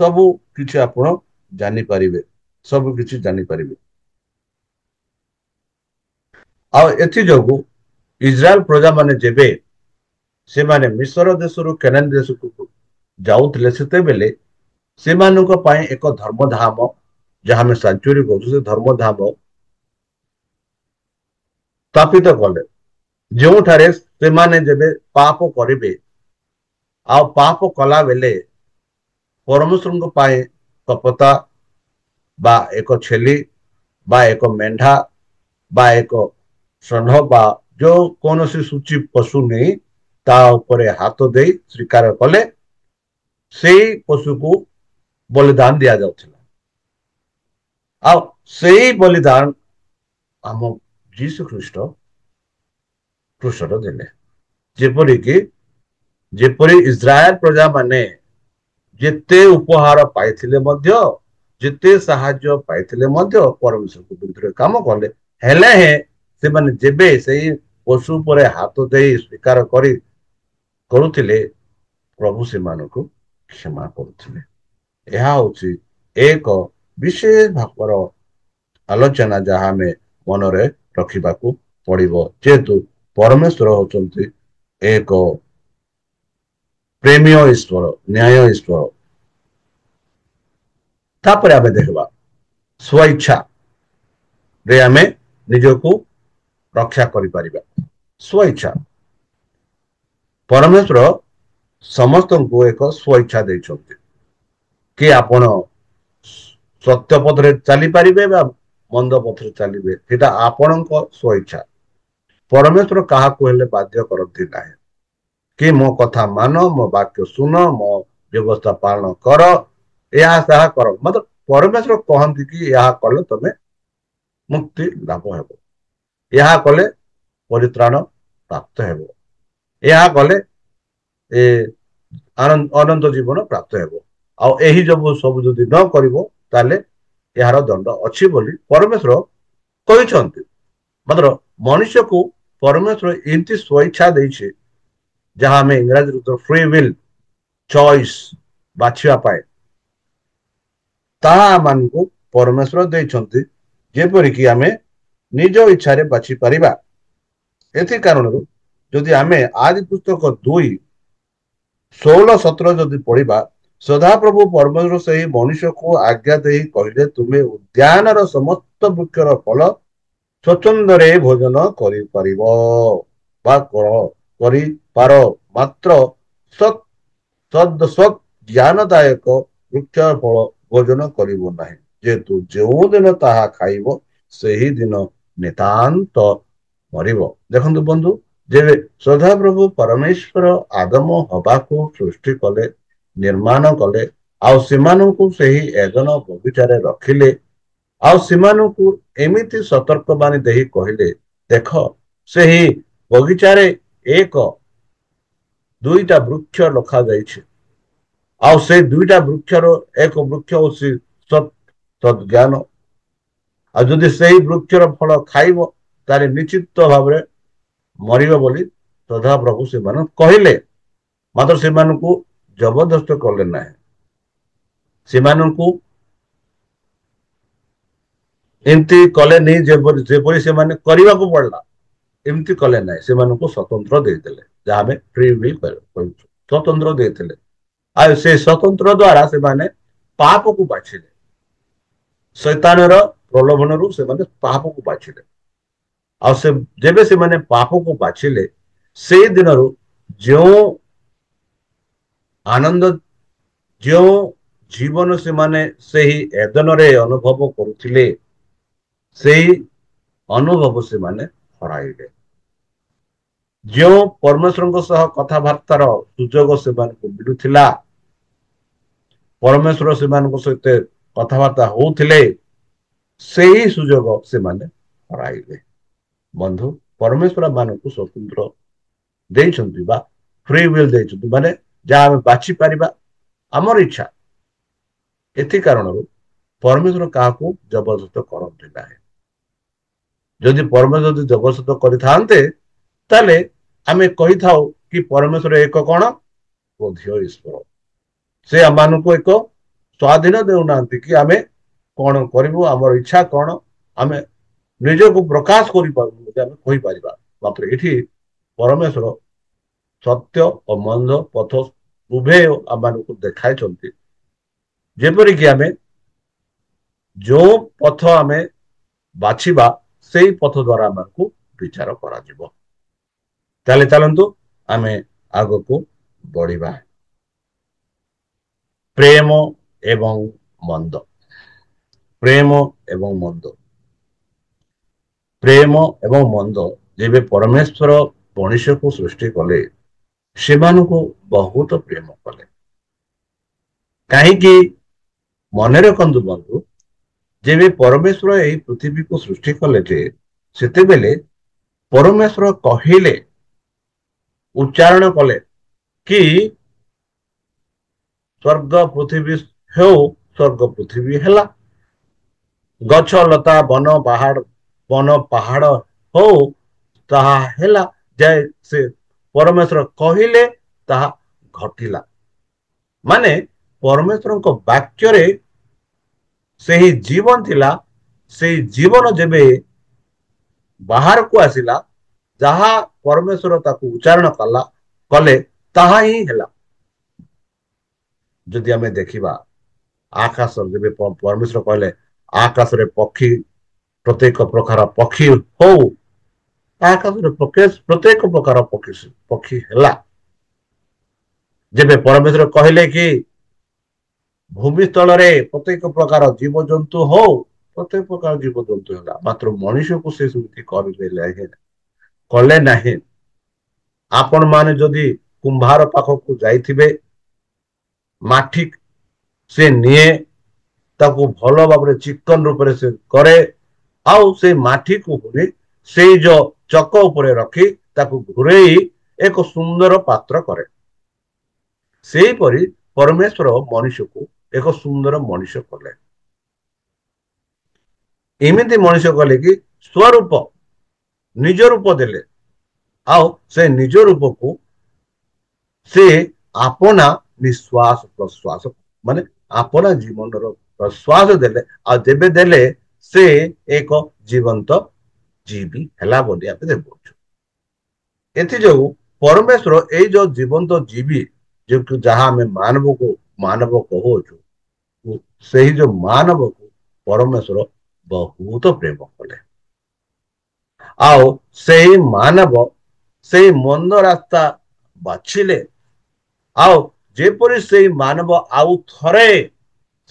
सबु किछि आपण जानि परिबे सबु किछि जानि परिबे आउ एथि जोगु इस्राएल प्रजा माने जेबे से माने मिस्र देशरु केनान देश को जाउतले सेते बेले से मानक पाए एक धर्मधाम जहाँ में सेंचुरी कहू धर्मधाम स्थापित कले जो ठारे से माने जेबे पाप करिवे आ पाप कला बेले परमेश्वर पाए कपता बा एक छेली बा एक मेंढा बा एक षण्ढ बा जो कौन सी सूची पशु नहीं ता उपरे हाथ दे स्वीकार कले से पशु को बलिदान दिया जाउथिला आ से बलिदान आम जीसु ख्रीस्ट क्रूसर देले जेपरि कि जेपरि इस्राएल प्रजा माने जेते उपहार पाइथिले मध्य जेते साहाय्य पाइथिले मध्य परमेश्वर को विरुद्ध काम कले हेले हे से माने जेबे सेही पशु परे हाथ दे स्वीकार करी करुथिले प्रभु से मानकु क्षमा करुथिले यह होची एक विशेष भावर आलोचना जहाँ में मनरे रखिबाकू पड़िबो जेतु परमेश्वर होचंती एक प्रेमीय ईश्वर न्याय ईश्वर तापर आमे देखबा स्वेच्छा रे आमे निजको रक्षा करि परिबा स्वेच्छा परमेश्वर समस्त को एक स्वेच्छा देइछंती कि आपण सत्य पथरे चली पारिबे बा मंद पथरे चलिबे सेटा आपणक स्वेच्छा परमेश्वर काहा को हेले बाध्य करती नाही कि मो कथा मान मो वाक्य सुन मो व्यवस्था पालन कर या साहा कर मतलब परमेश्वर कहती कि या कले तमे मुक्ति लाभ हेबो या कले परित्राण प्राप्त हेबो या कले ए अनंत जीवन प्राप्त हेबो आ एही जब सब जदि न करिवो ତାହେଲେ ଏହାର ଦଣ୍ଡ ଅଛି ବୋଲି ପରମେଶ୍ୱର କହିଛନ୍ତି। ମାତ୍ର ମଣିଷକୁ ପରମେଶ୍ୱର ଏମିତି ସ୍ୱଇଚ୍ଛା ଦେଇଛି, ଯାହା ଆମେ ଇଂରାଜୀରେ ଫ୍ରି ୱିଲ୍ ଚଏସ୍ ବାଛିବା ପାଇଁ, ତାହା ଆମମାନଙ୍କୁ ପରମେଶ୍ୱର ଦେଇଛନ୍ତି, ଯେପରିକି ଆମେ ନିଜ ଇଚ୍ଛାରେ ବାଛି ପାରିବା। ଏଥି କାରଣରୁ ଯଦି ଆମେ ଆଦି ପୁସ୍ତକ 2:16-17 ଯଦି ପଢିବା, ସଦାପ୍ରଭୁ ପରମେଶ୍ୱର ସେହି ମଣିଷକୁ ଆଜ୍ଞା ଦେଇ କହିଲେ, ତୁମେ ଉଦ୍ୟାନର ସମସ୍ତ ବୃକ୍ଷର ଫଳ ସ୍ୱଚ୍ଛନ୍ଦରେ ଭୋଜନ କରିପାରିବ ବା କରିପାର, ମାତ୍ର ସତ୍ ସତ୍ ଜ୍ଞାନଦାୟକ ବୃକ୍ଷ ଫଳ ଭୋଜନ କରିବ ନାହିଁ, ଯେହେତୁ ଯେଉଁ ଦିନ ତାହା ଖାଇବ ସେହି ଦିନ ନିତାନ୍ତ ମରିବ। ଦେଖନ୍ତୁ ବନ୍ଧୁ, ଯେବେ ସଦାପ୍ରଭୁ ପରମେଶ୍ୱର ଆଦମ ହବାକୁ ସୃଷ୍ଟି କଲେ, ନିର୍ମାଣ କଲେ, ଆଉ ସେମାନଙ୍କୁ ସେହି ଏଦନ ବଗିଚାରେ ରଖିଲେ, ଆଉ ସେମାନଙ୍କୁ ଏମିତି ସତର୍କବାଣୀ ଦେଇ କହିଲେ, ଦେଖ ସେହି ବଗିଚାରେ ଦୁଇଟା ବୃକ୍ଷ ରଖାଯାଇଛି, ଆଉ ସେଇ ଦୁଇଟା ବୃକ୍ଷର ଏକ ବୃକ୍ଷ ହଉଛି ସତ୍ ଜ୍ଞାନ, ଆଉ ଯଦି ସେଇ ବୃକ୍ଷର ଫଳ ଖାଇବ ତାହେଲେ ନିଶ୍ଚିତ ଭାବରେ ମରିବ ବୋଲି ସଦାପ୍ରଭୁ ସେମାନଙ୍କୁ କହିଲେ। ମାତ୍ର ସେମାନଙ୍କୁ ଜବରଦସ୍ତ କଲେ ନାହିଁ, ସେମାନଙ୍କୁ ଏମିତି କଲେନି ଯେପରି ସେମାନେ କରିବାକୁ ପଡିଲା, ଏମିତି କଲେ ନାହିଁ, ସେମାନଙ୍କୁ ସ୍ୱତନ୍ତ୍ର ଦେଇଥିଲେ, ଯାହା ଆମେ ଫ୍ରି ୱିଲ୍ କହିଛୁ, ସ୍ୱତନ୍ତ୍ର ଦେଇଥିଲେ। ଆଉ ସେ ସ୍ୱତନ୍ତ୍ର ଦ୍ଵାରା ସେମାନେ ପାପକୁ ବାଛିଲେ, ଶୈତାନର ପ୍ରଲୋଭନରୁ ସେମାନେ ପାପକୁ ବାଛିଲେ, ଆଉ ଯେବେ ସେମାନେ ପାପକୁ ବାଛିଲେ, ସେଇ ଦିନରୁ ଯେଉଁ ଆନନ୍ଦ, ଯେଉଁ ଜୀବନ ସେମାନେ ସେହି ଏଦନରେ ଅନୁଭବ କରୁଥିଲେ, ସେହି ଅନୁଭବ ସେମାନେ ହରାଇଲେ। ଯେଉଁ ପରମେଶ୍ୱରଙ୍କ ସହ କଥାବାର୍ତ୍ତାର ସୁଯୋଗ ସେମାନଙ୍କୁ ମିଳୁଥିଲା, ପରମେଶ୍ୱର ସେମାନଙ୍କ ସହିତ କଥାବାର୍ତ୍ତା ହଉଥିଲେ, ସେହି ସୁଯୋଗ ସେମାନେ ହରାଇଲେ। ବନ୍ଧୁ, ପରମେଶ୍ୱର ମାନଙ୍କୁ ସ୍ୱତନ୍ତ୍ର ଦେଇଛନ୍ତି ବା ଫ୍ରି ୱିଲ୍ ଦେଇଛନ୍ତି, ମାନେ ଯାହା ଆମେ ବାଛି ପାରିବା, ଆମର ଇଚ୍ଛା। ଏଥି କାରଣରୁ ପରମେଶ୍ୱର କାହାକୁ ଜବରଦସ୍ତ କରନ୍ତି ନାହିଁ। ଯଦି ପରମେଶ୍ୱର ଯଦି ଜବରଦସ୍ତ କରିଥାନ୍ତେ, ତାହେଲେ ଆମେ କହିଥାଉ କି ପରମେଶ୍ୱର ଏକ କଣ କ୍ରୋଧୀୟ ଈଶ୍ୱର, ସେ ଆମମାନଙ୍କୁ ଏକ ସ୍ୱାଧୀନ ଦେଉନାହାନ୍ତି କି ଆମେ କଣ କରିବୁ, ଆମର ଇଚ୍ଛା କଣ ଆମେ ନିଜକୁ ପ୍ରକାଶ କରିପାରୁ ବୋଲି ଆମେ କହିପାରିବା। ମାତ୍ର ଏଠି ପରମେଶ୍ୱର ସତ୍ୟ ଓ ମନ୍ଦ ପଥ ଉଭୟ ଆମମାନଙ୍କୁ ଦେଖାଇଛନ୍ତି, ଯେପରିକି ଆମେ ଯୋଉ ପଥ ଆମେ ବାଛିବା ସେଇ ପଥ ଦ୍ଵାରା ଆମକୁ ବିଚାର କରାଯିବ। ତାହେଲେ ଚାଲନ୍ତୁ ଆମେ ଆଗକୁ ବଢିବା। ପ୍ରେମ ଏବଂ ମନ୍ଦ, ପ୍ରେମ ଏବଂ ମନ୍ଦ, ପ୍ରେମ ଏବଂ ମନ୍ଦ ଯେବେ ପରମେଶ୍ୱର ମଣିଷକୁ ସୃଷ୍ଟି କଲେ, ସେମାନଙ୍କୁ ବହୁତ ପ୍ରେମ କଲେ। କାହିଁକି? ମନେ ରଖନ୍ତୁ ବନ୍ଧୁ, ଯେବେ ପରମେଶ୍ୱର ଏହି ପୃଥିବୀକୁ ସୃଷ୍ଟି କଲେ, ଯେ ସେତେବେଳେ ପରମେଶ୍ୱର କହିଲେ, ଉଚ୍ଚାରଣ କଲେ କି ସ୍ୱର୍ଗ ପୃଥିବୀ ହେଉ, ସ୍ୱର୍ଗ ପୃଥିବୀ ହେଲା। ଗଛ ଲତା ବନ ପାହାଡ ହଉ, ତାହା ହେଲା। ଯେ ସେ ପରମେଶ୍ୱର କହିଲେ ତାହା ଘଟିଲା। ମାନେ ପରମେଶ୍ୱରଙ୍କ ବାକ୍ୟରେ ସେହି ଜୀବନ ଥିଲା, ସେହି ଜୀବନ ଯେବେ ବାହାରକୁ ଆସିଲା, ଯାହା ପରମେଶ୍ୱର ତାକୁ ଉଚ୍ଚାରଣ କଲେ ତାହା ହିଁ ହେଲା। ଯଦି ଆମେ ଦେଖିବା ଆକାଶ, ଯେବେ ପରମେଶ୍ୱର କହିଲେ ଆକାଶରେ ପକ୍ଷୀ, ପ୍ରତ୍ୟେକ ପ୍ରକାର ପକ୍ଷୀ ହଉ, ଆକାଶରେ ପ୍ରତ୍ୟେକ ପ୍ରକାର ପକ୍ଷୀ ହେଲା। ଯେବେ ପରମେଶ୍ୱର କହିଲେ କି ଭୂମିସ୍ଥଳରେ ପ୍ରତ୍ୟେକ ପ୍ରକାର ଜୀବଜନ୍ତୁ ହଉ, ପ୍ରତ୍ୟେକ ପ୍ରକାର ଜୀବଜନ୍ତୁ ହେଲା। ମାତ୍ର ମଣିଷକୁ ସେ ସେମିତି କଲେ ନାହିଁ। ଆପଣ ମାନେ ଯଦି କୁମ୍ଭାର ପାଖକୁ ଯାଇଥିବେ, ମାଠି ସେ ନିଏ, ତାକୁ ଭଲ ଭାବରେ ଚିକନ ରୂପରେ ସେ କରେ, ଆଉ ସେଇ ମାଠିକୁ ପୁଣି ସେଇ ଯୋଉ ଚକ ଉପରେ ରଖି ତାକୁ ଘୁରେଇ ଏକ ସୁନ୍ଦର ପାତ୍ର କରେ। ସେହିପରି ପରମେଶ୍ୱର ମଣିଷକୁ ଏକ ସୁନ୍ଦର ମଣିଷ କଲେ। ଏମିତି ମଣିଷ କଲେ କି ସ୍ୱରୂପ ନିଜ ରୂପ ଦେଲେ, ଆଉ ସେ ନିଜ ରୂପକୁ ସେ ଆପଣା ନିଶ୍ୱାସ ପ୍ରଶ୍ୱାସ ମାନେ ଆପଣା ଜୀବନର ପ୍ରଶ୍ୱାସ ଦେଲେ, ଆଉ ଯେବେ ଦେଲେ ସେ ଏକ ଜୀବନ୍ତ ଜୀବୀ ହେଲା ବୋଲି ଆମେ ଦେଖୁଛୁ। ଏଥିଯୋଗୁ ପରମେଶ୍ୱର ଏଇ ଯୋଉ ଜୀବନ୍ତ ଜୀବୀ ଯାହା ଆମେ ମାନବ କହୁଛୁ, ସେହି ଯୋଉ ମାନବକୁ ପରମେଶ୍ୱର ବହୁତ ପ୍ରେମ କଲେ। ଆଉ ସେହି ମାନବ ସେଇ ମନ୍ଦ ରାସ୍ତା ବାଛିଲେ, ଆଉ ଯେପରି ସେଇ ମାନବ ଆଉ ଥରେ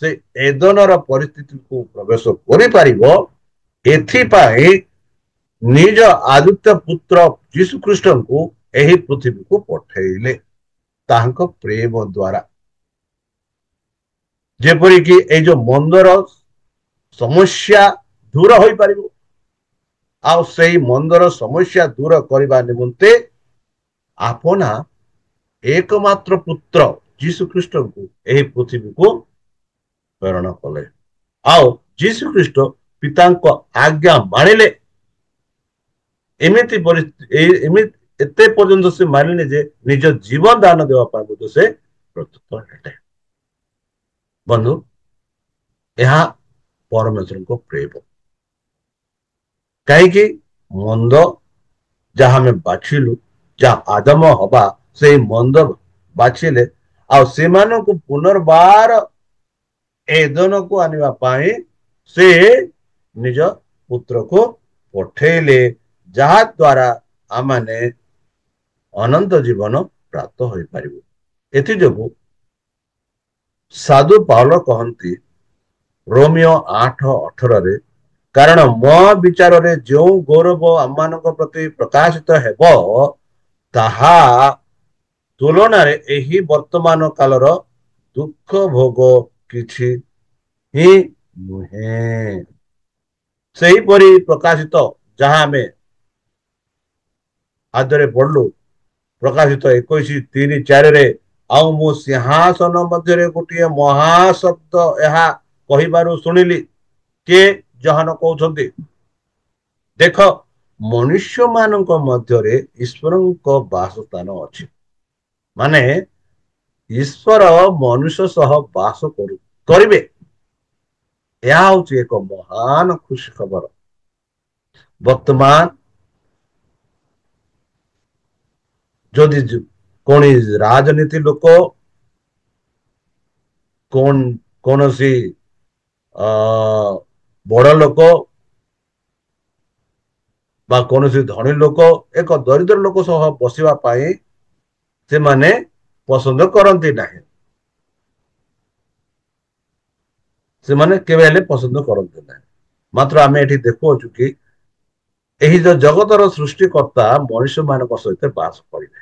ସେ ଏଦନର ପରିସ୍ଥିତିକୁ ପ୍ରବେଶ କରିପାରିବ, ଏଥିପାଇଁ ନିଜ ଆଦିତ୍ୟ ପୁତ୍ର ଯୀଶୁ ଖ୍ରୀଷ୍ଟଙ୍କୁ ଏହି ପୃଥିବୀକୁ ପଠେଇଲେ ତାହାଙ୍କ ପ୍ରେମ ଦ୍ୱାରା, ଯେପରିକି ଏଇ ଯୋଉ ମନ୍ଦର ସମସ୍ୟା ଦୂର ହୋଇପାରିବ। ଆଉ ସେଇ ମନ୍ଦର ସମସ୍ୟା ଦୂର କରିବା ନିମନ୍ତେ ଆପଣା ଏକମାତ୍ର ପୁତ୍ର ଯୀଶୁ ଖ୍ରୀଷ୍ଟଙ୍କୁ ଏହି ପୃଥିବୀକୁ ପ୍ରେରଣ କଲେ। ଆଉ ଯୀଶୁ ଖ୍ରୀଷ୍ଟ ପିତାଙ୍କ ଆଜ୍ଞା ମାନିଲେ। ଏମିତି ଏମିତି ଏତେ ପର୍ଯ୍ୟନ୍ତ ସେ ମାନିଲେ ଯେ ନିଜ ଜୀବନ ଦାନ ଦେବା ପାଇଁ ମଧ୍ୟ ସେ ପ୍ରସ୍ତୁତ ହେଲେ। ବନ୍ଧୁ, ଏହା ପରମେଶ୍ୱରଙ୍କ ପ୍ରେମ। କାହିଁକି ମନ୍ଦ ଯାହା ଆମେ ବାଛିଲୁ, ଯାହା ଆଦମ ହବା ସେଇ ମନ୍ଦ ବାଛିଲେ, ଆଉ ସେମାନଙ୍କୁ ପୁନର୍ବାର ଏଦନକୁ ଆଣିବା ପାଇଁ ସେ ନିଜ ପୁତ୍ରକୁ ପଠେଇଲେ, ଯାହା ଦ୍ୱାରା ଆମମାନେ ଅନନ୍ତ ଜୀବନ ପ୍ରାପ୍ତ ହୋଇପାରିବୁ। ଏଥିଯୋଗୁ ସାଧୁ ପାଉଲ କହନ୍ତି ରୋମିଓ 8:18, କାରଣ ମୋ ବିଚାରରେ ଯେଉଁ ଗୌରବ ଆମମାନଙ୍କ ପ୍ରତି ପ୍ରକାଶିତ ହେବ, ତାହା ତୁଳନାରେ ଏହି ବର୍ତ୍ତମାନ କାଳର ଦୁଃଖ ଭୋଗ କିଛି ହିଁ ନୁହେଁ। ସେହିପରି ପ୍ରକାଶିତ ଯାହା ଆମେ ଆଦରେ ପଢିଲୁ, ପ୍ରକାଶିତ 21:3-4, ଆଉ ମୁଁ ସିଂହାସନ ମଧ୍ୟରେ ଗୋଟିଏ ମହାଶବ୍ଦ ଏହା କହିବାରୁ ଶୁଣିଲି। କିଏ? ଯୋହାନ କହୁଛନ୍ତି, ଦେଖ, ମନୁଷ୍ୟ ମାନଙ୍କ ମଧ୍ୟରେ ଈଶ୍ୱରଙ୍କ ବାସସ୍ଥାନ ଅଛି। ମାନେ ଈଶ୍ୱର ମନୁଷ୍ୟ ସହ ବାସ କରିବେ। ଏହା ହଉଛି ଏକ ମହାନ ଖୁସି ଖବର। ବର୍ତ୍ତମାନ ଯଦି କୌଣସି ରାଜନୀତି ଲୋକ, କୌଣସି ବଡ ଲୋକ ବା କୌଣସି ଧନୀ ଲୋକ ଏକ ଦରିଦ୍ର ଲୋକ ସହ ବସିବା ପାଇଁ ସେମାନେ ପସନ୍ଦ କରନ୍ତି ନାହିଁ। ସେମାନେ କେବେ ହେଲେ ପସନ୍ଦ କରନ୍ତି ନାହିଁ। ମାତ୍ର ଆମେ ଏଠି ଦେଖୁଅଛୁ କି ଏହି ଯୋଉ ଜଗତର ସୃଷ୍ଟିକର୍ତ୍ତା ମଣିଷ ମାନଙ୍କ ସହିତ ବାସ କରିବେ,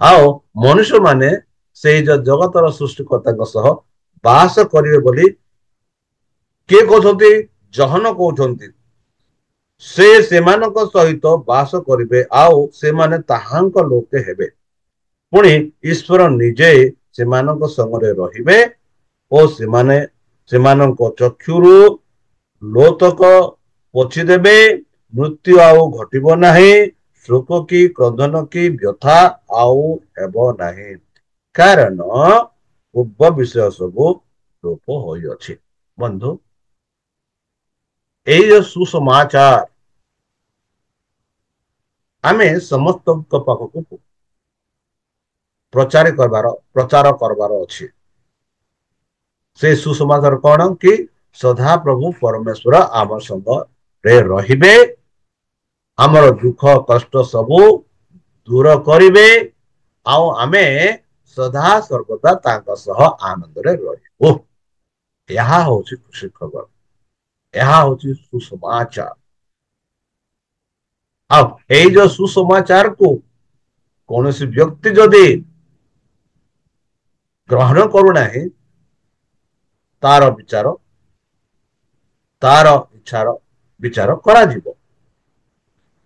ଆଉ ମନୁଷ୍ୟ ମାନେ ସେଇ ଯୋଉ ଜଗତର ସୃଷ୍ଟିକର୍ତ୍ତାଙ୍କ ସହ ବାସ କରିବେ ବୋଲି କିଏ କହୁଛନ୍ତି? ଯୋହାନ କହୁଛନ୍ତି। ସେ ସେମାନଙ୍କ ସହିତ ବାସ କରିବେ, ଆଉ ସେମାନେ ତାହାଙ୍କ ଲୋକେ ହେବେ। ପୁଣି ଈଶ୍ୱର ନିଜେ ସେମାନଙ୍କ ସଙ୍ଗରେ ରହିବେ ଓ ସେମାନେ ସେମାନଙ୍କ ଚକ୍ଷୁରୁ ଲୋତକ ପୋଛିଦେବେ। ମୃତ୍ୟୁ ଆଉ ଘଟିବ ନାହିଁ, ଶୋକ କି କ୍ରନ୍ଦନ କି ବ୍ୟଥା ଆଉ ହେବ ନାହିଁ, କାରଣ ପୂର୍ବ ବିଷୟ ସବୁ ଲୋପ ହୋଇଅଛି। ବନ୍ଧୁ, ଏଇ ଯୋଉ ସୁସମାଚାର ଆମେ ସମସ୍ତଙ୍କ ପାଖକୁ ପ୍ରଚାର କରବାର ଅଛି। ସେ ସୁସମାଚାର କଣ କି ସଦା ପ୍ରଭୁ ପରମେଶ୍ୱର ଆମ ସଙ୍ଗରେ ରହିବେ, ଆମର ଦୁଃଖ କଷ୍ଟ ସବୁ ଦୂର କରିବେ, ଆଉ ଆମେ ସଦା ସର୍ବଦା ତାଙ୍କ ସହ ଆନନ୍ଦରେ ରହିବୁ। ଏହା ହଉଛି ଖୁସି ଖବର, ଏହା ହଉଛି ସୁସମାଚାର। ଆଉ ଏଇ ଯୋଉ ସୁସମାଚାରକୁ କୌଣସି ବ୍ୟକ୍ତି ଯଦି ଗ୍ରହଣ କରୁନାହିଁ, ତାର ଇଚ୍ଛାର ବିଚାର କରାଯିବ।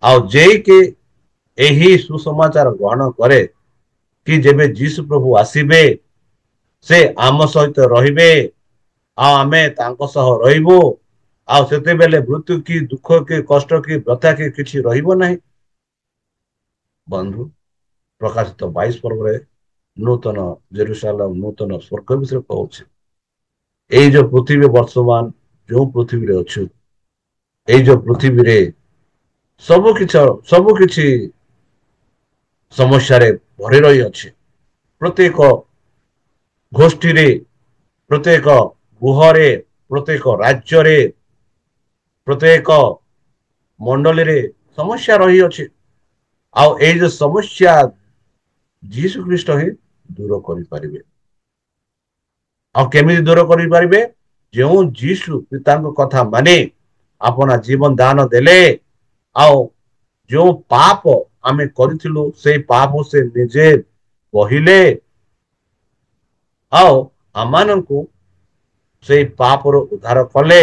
ଆଉ ଯେକି ଏହି ସୁସମାଚାର ଗ୍ରହଣ କରେ କି ଯେବେ ଯୀଶୁ ପ୍ରଭୁ ଆସିବେ, ସେ ଆମ ସହିତ ରହିବେ, ଆଉ ଆମେ ତାଙ୍କ ସହ ରହିବୁ। ଆଉ ସେତେବେଳେ ମୃତ୍ୟୁ କି ଦୁଃଖ କି କଷ୍ଟ କି ବ୍ୟଥା କି କିଛି ରହିବ ନାହିଁ। ବନ୍ଧୁ, ପ୍ରକାଶିତ 22 ପର୍ବରେ ନୂତନ ଜେରୁସାଲମ ନୂତନ ସ୍ୱର୍ଗ ବିଷୟରେ କହୁଛି। ଏଇ ଯୋଉ ପୃଥିବୀ ବର୍ତ୍ତମାନ ଯୋଉ ପୃଥିବୀରେ ଅଛୁ, ଏଇ ଯୋଉ ପୃଥିବୀରେ ସବୁ କିଛି ସମସ୍ୟାରେ ଭରି ରହିଅଛି। ପ୍ରତ୍ୟେକ ଗୋଷ୍ଠୀରେ, ପ୍ରତ୍ୟେକ ଗୃହରେ, ପ୍ରତ୍ୟେକ ରାଜ୍ୟରେ, ପ୍ରତ୍ୟେକ ମଣ୍ଡଳୀରେ ସମସ୍ୟା ରହିଅଛି। ଆଉ ଏଇ ଯୋଉ ସମସ୍ୟା ଯୀଶୁ ଖ୍ରୀଷ୍ଟ ହିଁ ଦୂର କରିପାରିବେ। ଆଉ କେମିତି ଦୂର କରିପାରିବେ? ଯେଉଁ ଯୀଶୁ ପିତାଙ୍କ କଥା ମାନେ ଆପଣା ଜୀବନ ଦାନ ଦେଲେ, ଆଉ ଯୋଉ ପାପ ଆମେ କରିଥିଲୁ ସେଇ ପାପ ସେ ନିଜେ କହିଲେ, ଆଉ ଆମମାନଙ୍କୁ ସେଇ ପାପରୁ ଉଦ୍ଧାର କଲେ।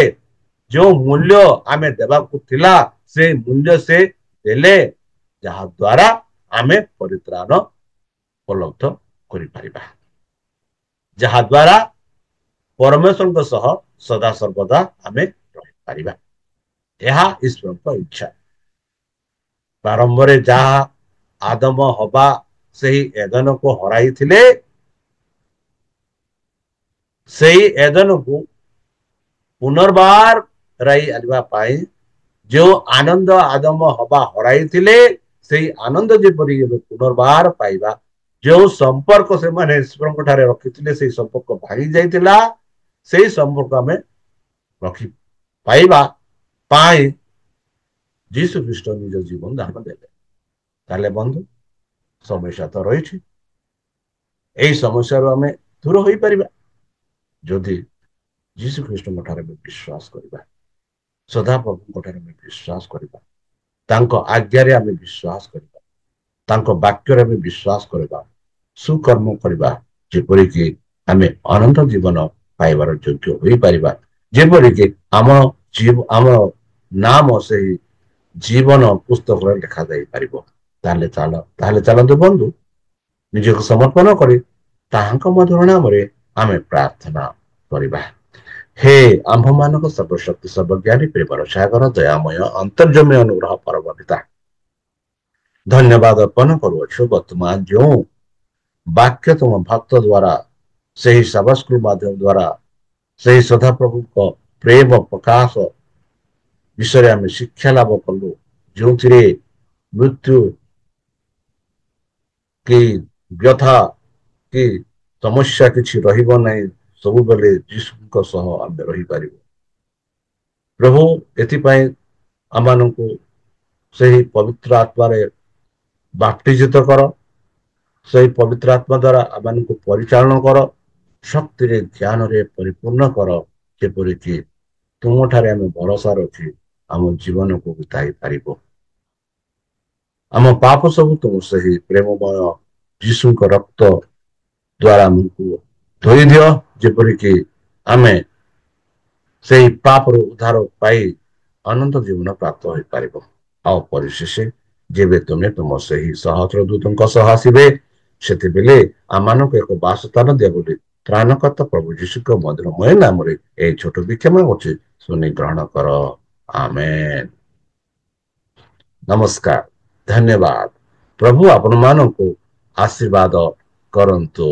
ଯୋଉ ମୂଲ୍ୟ ଆମେ ଦେବାକୁ ଥିଲା ସେ ମୂଲ୍ୟ ସେ ଦେଲେ, ଯାହା ଦ୍ୱାରା ଆମେ ପରିତ୍ରାଣ ଉପଲବ୍ଧ କରିପାରିବା, ଯାହା ଦ୍ୱାରା ପରମେଶ୍ୱରଙ୍କ ସହ ସଦା ସର୍ବଦା ଆମେ ରହିପାରିବା। ଏହା ଈଶ୍ୱରଙ୍କ ଇଚ୍ଛା। ପ୍ରାରମ୍ଭରେ ଯାହା ଆଦମ ହବା ସେହି ଏଦନକୁ ହରାଇଥିଲେ, ସେହି ଏଦନକୁ ପୁନର୍ବାର ଫେରାଇ ଆଣିବା ପାଇଁ ଯେଉଁ ଆନନ୍ଦ ଆଦମ ହବା ହରାଇଥିଲେ, ସେଇ ଆନନ୍ଦ ଯେପରି ଏବେ ପୁନର୍ବାର ପାଇବା, ଯେଉଁ ସମ୍ପର୍କ ସେମାନେ ଈଶ୍ୱରଙ୍କ ଠାରେ ରଖିଥିଲେ ସେଇ ସମ୍ପର୍କ ଭାଙ୍ଗି ଯାଇଥିଲା, ସେଇ ସମ୍ପର୍କ ଆମେ ରଖି ପାଇବା ପାଇଁ ଯୀଶୁ ଖ୍ରୀଷ୍ଟ ନିଜ ଜୀବନ ଦାନ ଦେଲେ। ତାହେଲେ ବନ୍ଧୁ, ସମସ୍ୟା ତ ରହିଛି। ଏଇ ସମସ୍ୟାରୁ ଆମେ ଦୂର ହୋଇପାରିବା ଯଦି ଯୀଶୁ ଖ୍ରୀଷ୍ଟଙ୍କ ଠାରେ ଆମେ ବିଶ୍ୱାସ କରିବା, ସଦାପ୍ରଭୁଙ୍କ ଠାରେ ଆମେ ବିଶ୍ୱାସ କରିବା, ତାଙ୍କ ଆଜ୍ଞାରେ ଆମେ ବିଶ୍ୱାସ କରିବା, ତାଙ୍କ ବାକ୍ୟରେ ଆମେ ବିଶ୍ୱାସ କରିବା, ସୁକର୍ମ କରିବା, ଯେପରିକି ଆମେ ଅନନ୍ତ ଜୀବନ ପାଇବାର ଯୋଗ୍ୟ ହୋଇପାରିବା। ଯେପରିକି ଆମ ନାମ ସେହି ଜୀବନ ପୁସ୍ତକରେ ଲେଖାଯାଇପାରିବ। ତାହେଲେ ଚାଲନ୍ତୁ ବନ୍ଧୁ, ନିଜକୁ ସମର୍ପଣ କରି ତାହାଙ୍କ ମଧୁର ନାମରେ ଆମେ ପ୍ରାର୍ଥନା କରିବା। ହେ ଆମ୍ଭମାନଙ୍କ ସର୍ବଶକ୍ତି ସର୍ବଜ୍ଞାନୀ ପ୍ରେମର ସାଗର ଦୟାମୟ ଅନ୍ତର୍ଜମୀ ଅନୁଗ୍ରହ ପରବର୍ତ୍ତା, ଧନ୍ୟବାଦ ଅର୍ପଣ କରୁଅଛୁ। ବର୍ତ୍ତମାନ ଯେଉଁ ବାକ୍ୟ ତୁମ ଭକ୍ତ ଦ୍ୱାରା, ସେହି ସଭାସ୍କୃତ ମାଧ୍ୟମ ଦ୍ୱାରା, ସେହି ସଦାପ୍ରଭୁଙ୍କ ପ୍ରେମ ପ୍ରକାଶ ବିଷୟରେ ଆମେ ଶିକ୍ଷା ଲାଭ କଲୁ, ଯେଉଁଥିରେ ମୃତ୍ୟୁ କି ବ୍ୟଥା କି ସମସ୍ୟା କିଛି ରହିବ ନାହିଁ, ସବୁବେଳେ ଯୀଶୁଙ୍କ ସହ ଆମେ ରହିପାରିବୁ। ପ୍ରଭୁ, ଏଥିପାଇଁ ଆମମାନଙ୍କୁ ସେହି ପବିତ୍ର ଆତ୍ମାରେ ବାପ୍ତିଜିତ କର। ସେହି ପବିତ୍ର ଆତ୍ମା ଦ୍ୱାରା ଆମମାନଙ୍କୁ ପରିଚାଳନା କର, ଶକ୍ତିରେ ଜ୍ଞାନରେ ପରିପୂର୍ଣ୍ଣ କର, ଯେପରିକି ତୁମଠାରେ ଆମେ ଭରସା ରଖି ଆମ ଜୀବନକୁ ବିତାଇ ପାରିବୁ। ଆମ ପାପ ସବୁ ତୁମ ସେହି ପ୍ରେମମୟ ଯୀଶୁଙ୍କ ରକ୍ତ ଦ୍ୱାରା ଆମକୁ ଧୋଇ ଦିଅ, ଯେପରିକି ଆମେ ସେହି ପାପରୁ ଉଦ୍ଧାର ପାଇ ଅନନ୍ତ ଜୀବନ ପ୍ରାପ୍ତ ହୋଇପାରିବ। ଆଉ ପରିଶେଷେ ଯେବେ ତୁମେ ତୁମ ସେହି ସହସ୍ର ଦୂତଙ୍କ ସହ ଆସିବେ, ସେତେବେଳେ ଆମମାନଙ୍କୁ ଏକ ବାସସ୍ଥାନ ଦିଅ ବୋଲି ତ୍ରାଣକର୍ତ୍ତା ପ୍ରଭୁ ଯୀଶୁଙ୍କ ମଧୁରମୟ ନାମରେ ଏହି ଛୋଟ ବିକ୍ଷମ ଅଛି, ଶୁଣି ଗ୍ରହଣ କର। ଆମେନ୍। ନମସ୍କାର, ଧନ୍ୟବାଦ। ପ୍ରଭୁ ଆପଣମାନଙ୍କୁ ଆଶୀର୍ବାଦ କରନ୍ତୁ।